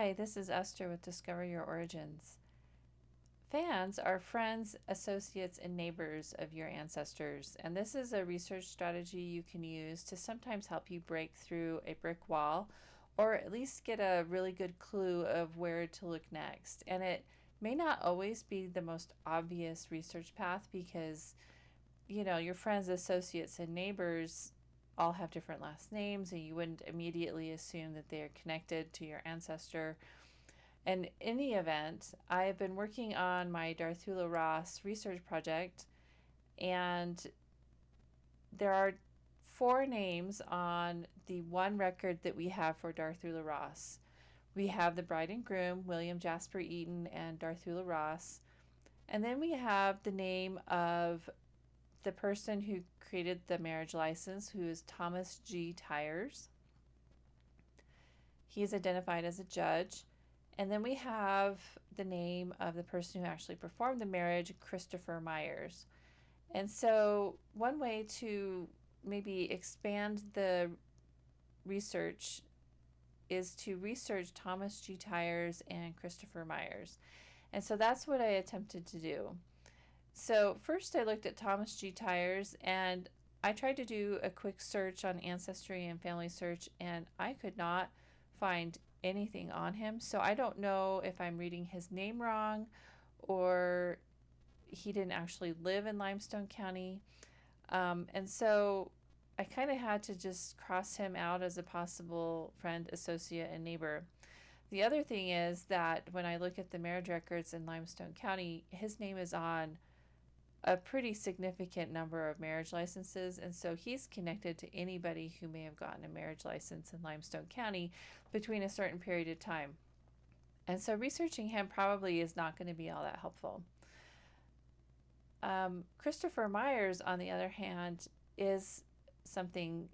Hi, this is Esther with Discover Your Origins. Fans are friends, associates, and neighbors of your ancestors, and this is a research strategy you can use to sometimes help you break through a brick wall or at least get a really good clue of where to look next. And it may not always be the most obvious research path because, your friends, associates, and neighbors all have different last names, and you wouldn't immediately assume that they are connected to your ancestor. In any event, I've been working on my Darthula Ross research project, and there are 4 names on the one record that we have for Darthula Ross. We have the bride and groom, William Jasper Eaton and Darthula Ross, and then we have the name of the person who created the marriage license, who is Thomas G. Tyers. He is identified as a judge. And then we have the name of the person who actually performed the marriage, Christopher Myers. And so one way to maybe expand the research is to research Thomas G. Tyers and Christopher Myers. And so that's what I attempted to do. So first I looked at Thomas G. Tyers, and I tried to do a quick search on Ancestry and Family Search, and I could not find anything on him. So I don't know if I'm reading his name wrong or he didn't actually live in Limestone County. And so I kind of had to just cross him out as a possible friend, associate, and neighbor. The other thing is that when I look at the marriage records in Limestone County, his name is on a pretty significant number of marriage licenses, and so he's connected to anybody who may have gotten a marriage license in Limestone County between a certain period of time. And so researching him probably is not going to be all that helpful. Christopher Myers, on the other hand, is something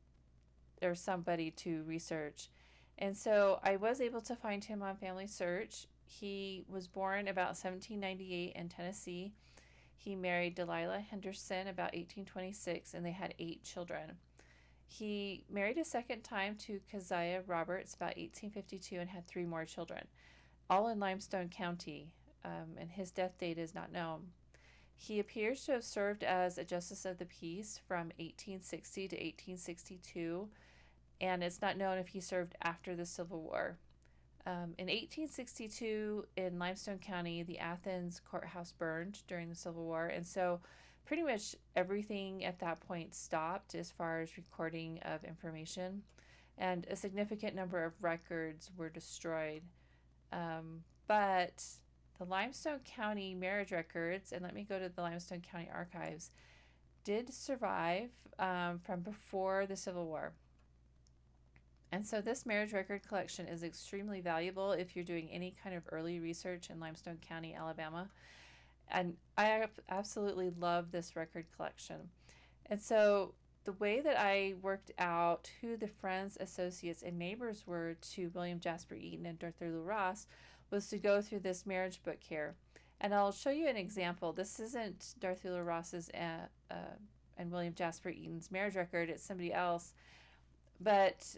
or somebody to research. And so I was able to find him on Family Search. He was born about 1798 in Tennessee. He married Delilah Henderson about 1826, and they had 8 children. He married a second time to Keziah Roberts about 1852 and had 3 more children, all in Limestone County, and his death date is not known. He appears to have served as a justice of the peace from 1860 to 1862, and it's not known if he served after the Civil War. In 1862, in Limestone County, the Athens courthouse burned during the Civil War, and so pretty much everything at that point stopped as far as recording of information, and a significant number of records were destroyed. But the Limestone County marriage records, and let me go to the Limestone County archives, did survive from before the Civil War. And so this marriage record collection is extremely valuable if you're doing any kind of early research in Limestone County, Alabama. And I absolutely love this record collection. And so the way that I worked out who the friends, associates, and neighbors were to William Jasper Eaton and Darthula Ross was to go through this marriage book here. And I'll show you an example. This isn't Darthula Ross's and William Jasper Eaton's marriage record. It's somebody else. But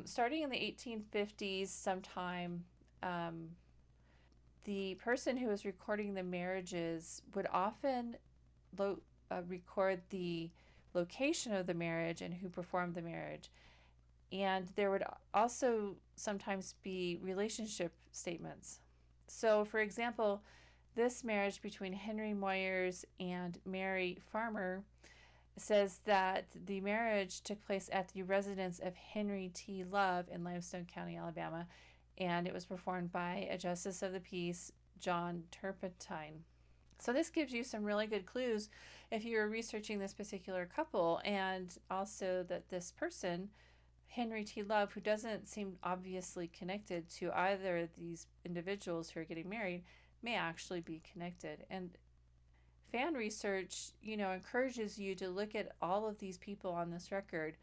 starting in the 1850s sometime, the person who was recording the marriages would often record the location of the marriage and who performed the marriage. And there would also sometimes be relationship statements. So, for example, this marriage between Henry Moyers and Mary Farmer says that the marriage took place at the residence of Henry T. Love in Limestone County, Alabama, and it was performed by a justice of the peace, John Turpentine. So this gives you some really good clues if you're researching this particular couple, and also that this person, Henry T. Love, who doesn't seem obviously connected to either of these individuals who are getting married, may actually be connected. And fan research, encourages you to look at all of these people on this record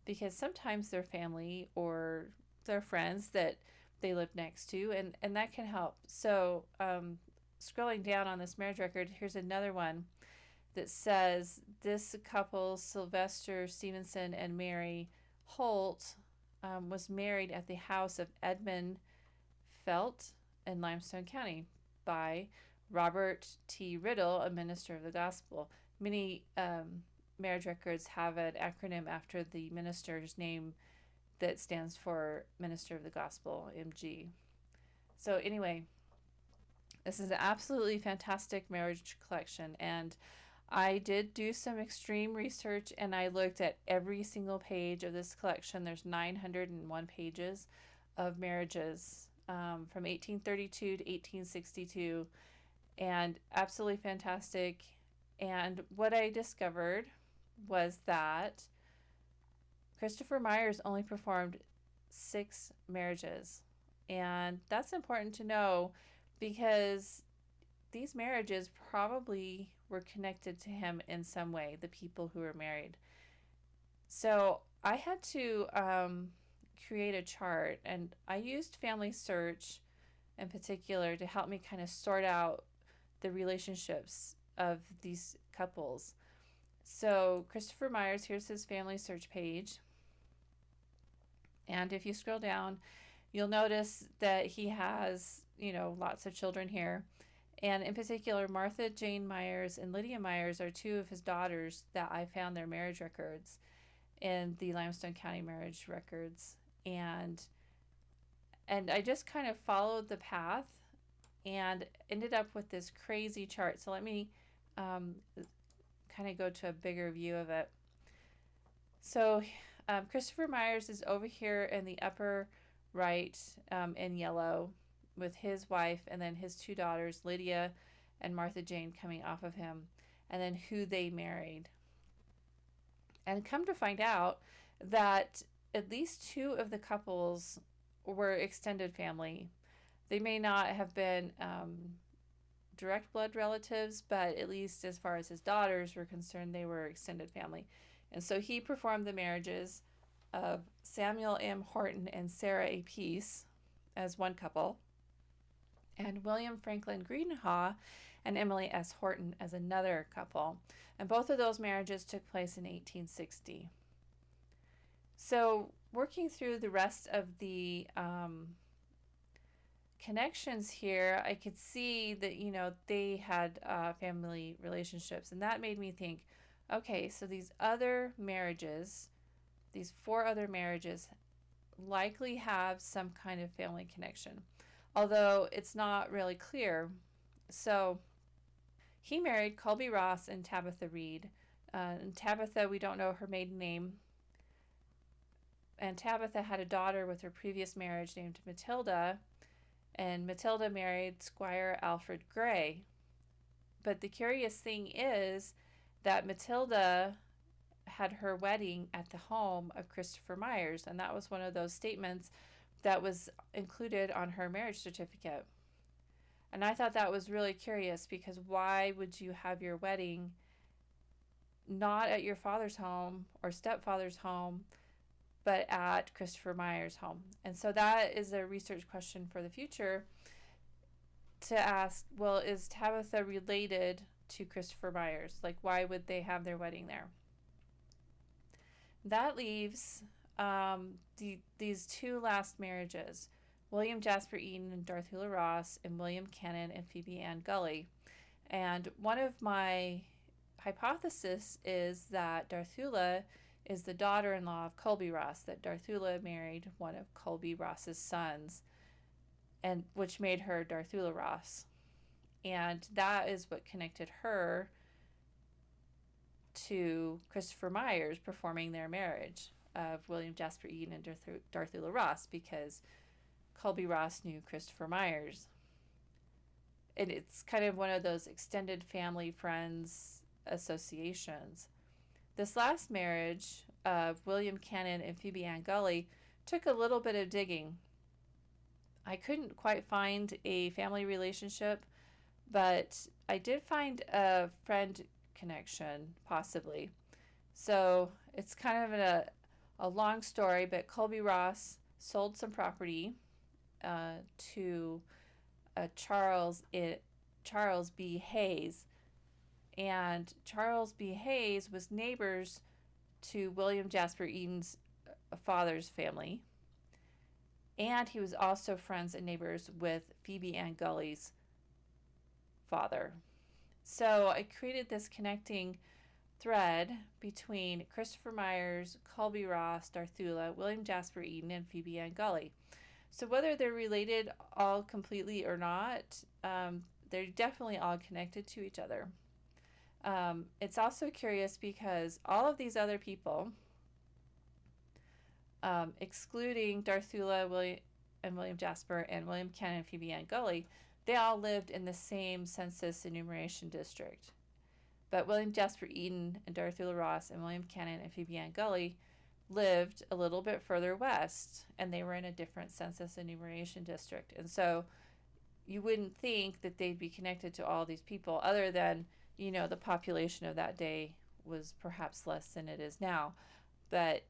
because sometimes they're family or they're friends that they live next to, and that can help. So scrolling down on this marriage record, here's another one that says this couple, Sylvester Stevenson and Mary Holt, was married at the house of Edmund felt in Limestone County by Robert T. Riddle, a minister of the gospel. Many marriage records have an acronym after the minister's name that stands for Minister of the Gospel, MG. So anyway, this is an absolutely fantastic marriage collection, and I did do some extreme research, and I looked at every single page of this collection. There's 901 pages of marriages from 1832 to 1862, and absolutely fantastic. And what I discovered was that Christopher Myers only performed 6 marriages. And that's important to know because these marriages probably were connected to him in some way, the people who were married. So I had to create a chart, and I used Family Search in particular to help me kind of sort out the relationships of these couples. So Christopher Myers, here's his Family Search page. And if you scroll down, you'll notice that he has, lots of children here. And in particular, Martha Jane Myers and Lydia Myers are 2 of his daughters that I found their marriage records in the Limestone County marriage records. And I just kind of followed the path and ended up with this crazy chart. So let me kind of go to a bigger view of it. So Christopher Myers is over here in the upper right in yellow with his wife and then his 2 daughters, Lydia and Martha Jane, coming off of him, and then who they married. And come to find out that at least 2 of the couples were extended family. They may not have been direct blood relatives, but at least as far as his daughters were concerned, they were extended family. And so he performed the marriages of Samuel M. Horton and Sarah A. Peace as one couple, and William Franklin Greenhaw and Emily S. Horton as another couple. And both of those marriages took place in 1860. So working through the rest of the connections here, I could see that, they had family relationships. And that made me think, okay, so these other marriages, these 4 other marriages, likely have some kind of family connection, although it's not really clear. So he married Colby Ross and Tabitha Reed. And Tabitha, we don't know her maiden name. And Tabitha had a daughter with her previous marriage named Matilda, and Matilda married Squire Alfred Gray. But the curious thing is that Matilda had her wedding at the home of Christopher Myers, and that was one of those statements that was included on her marriage certificate. And I thought that was really curious, because why would you have your wedding not at your father's home or stepfather's home, but at Christopher Myers' home? And so that is a research question for the future to ask, well, is Tabitha related to Christopher Myers? Like, why would they have their wedding there? That leaves these 2 last marriages, William Jasper Eaton and Darthula Ross, and William Cannon and Phoebe Ann Gully. And one of my hypotheses is that Darthula is the daughter-in-law of Colby Ross, that Darthula married one of Colby Ross's sons, and which made her Darthula Ross. And that is what connected her to Christopher Myers performing their marriage of William Jasper Eaton and Darthula Ross, because Colby Ross knew Christopher Myers. And it's kind of one of those extended family friends associations. This last marriage of William Cannon and Phoebe Ann Gully took a little bit of digging. I couldn't quite find a family relationship, but I did find a friend connection, possibly. So it's kind of a long story, but Colby Ross sold some property to Charles B. Hayes. And Charles B. Hayes was neighbors to William Jasper Eaton's father's family. And he was also friends and neighbors with Phoebe Ann Gully's father. So I created this connecting thread between Christopher Myers, Colby Ross, Darthula, William Jasper Eaton, and Phoebe Ann Gully. So whether they're related all completely or not, they're definitely all connected to each other. It's also curious because all of these other people, excluding Darthula, William Jasper, and William Cannon and Phoebe Ann Gully, they all lived in the same census enumeration district. But William Jasper Eaton and Darthula Ross and William Cannon and Phoebe Ann Gully lived a little bit further west, and they were in a different census enumeration district. And so you wouldn't think that they'd be connected to all these people, other than, the population of that day was perhaps less than it is now. But,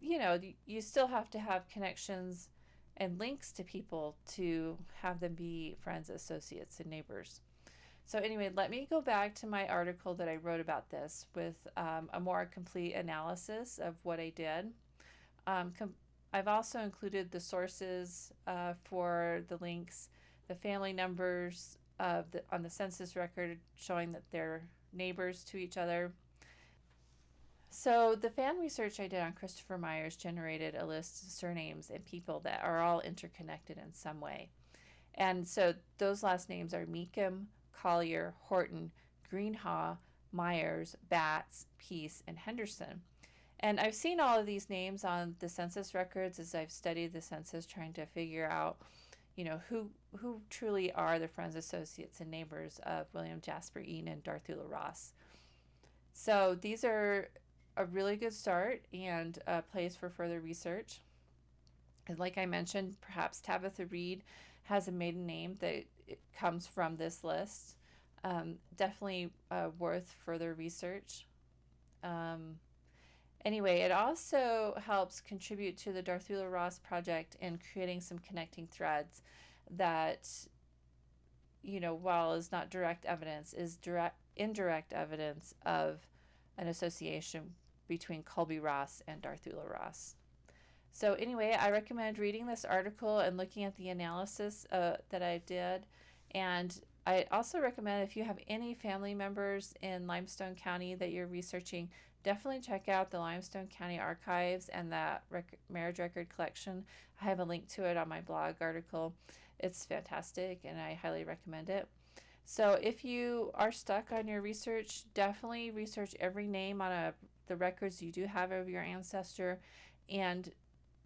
you still have to have connections and links to people to have them be friends, associates, and neighbors. So anyway, let me go back to my article that I wrote about this with a more complete analysis of what I did. I've also included the sources for the links, the family numbers on the census record showing that they're neighbors to each other. So the fan research I did on Christopher Myers generated a list of surnames and people that are all interconnected in some way. And so those last names are Meekum, Collier, Horton, Greenhaw, Myers, Batts, Peace, and Henderson. And I've seen all of these names on the census records as I've studied the census, trying to figure out, who truly are the friends, associates, and neighbors of William Jasper Eaton and Darthula Ross. So these are a really good start and a place for further research. And like I mentioned, perhaps Tabitha Reed has a maiden name that comes from this list. Definitely worth further research. Anyway, it also helps contribute to the Darthula Ross project in creating some connecting threads that, while is not direct evidence, is indirect evidence of an association between Colby Ross and Darthula Ross. So anyway, I recommend reading this article and looking at the analysis that I did. And I also recommend, if you have any family members in Limestone County that you're researching, definitely check out the Limestone County Archives and that marriage record collection. I have a link to it on my blog article. It's fantastic and I highly recommend it. So if you are stuck on your research, definitely research every name on the records you do have of your ancestor, and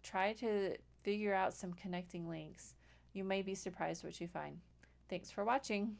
try to figure out some connecting links. You may be surprised what you find. Thanks for watching.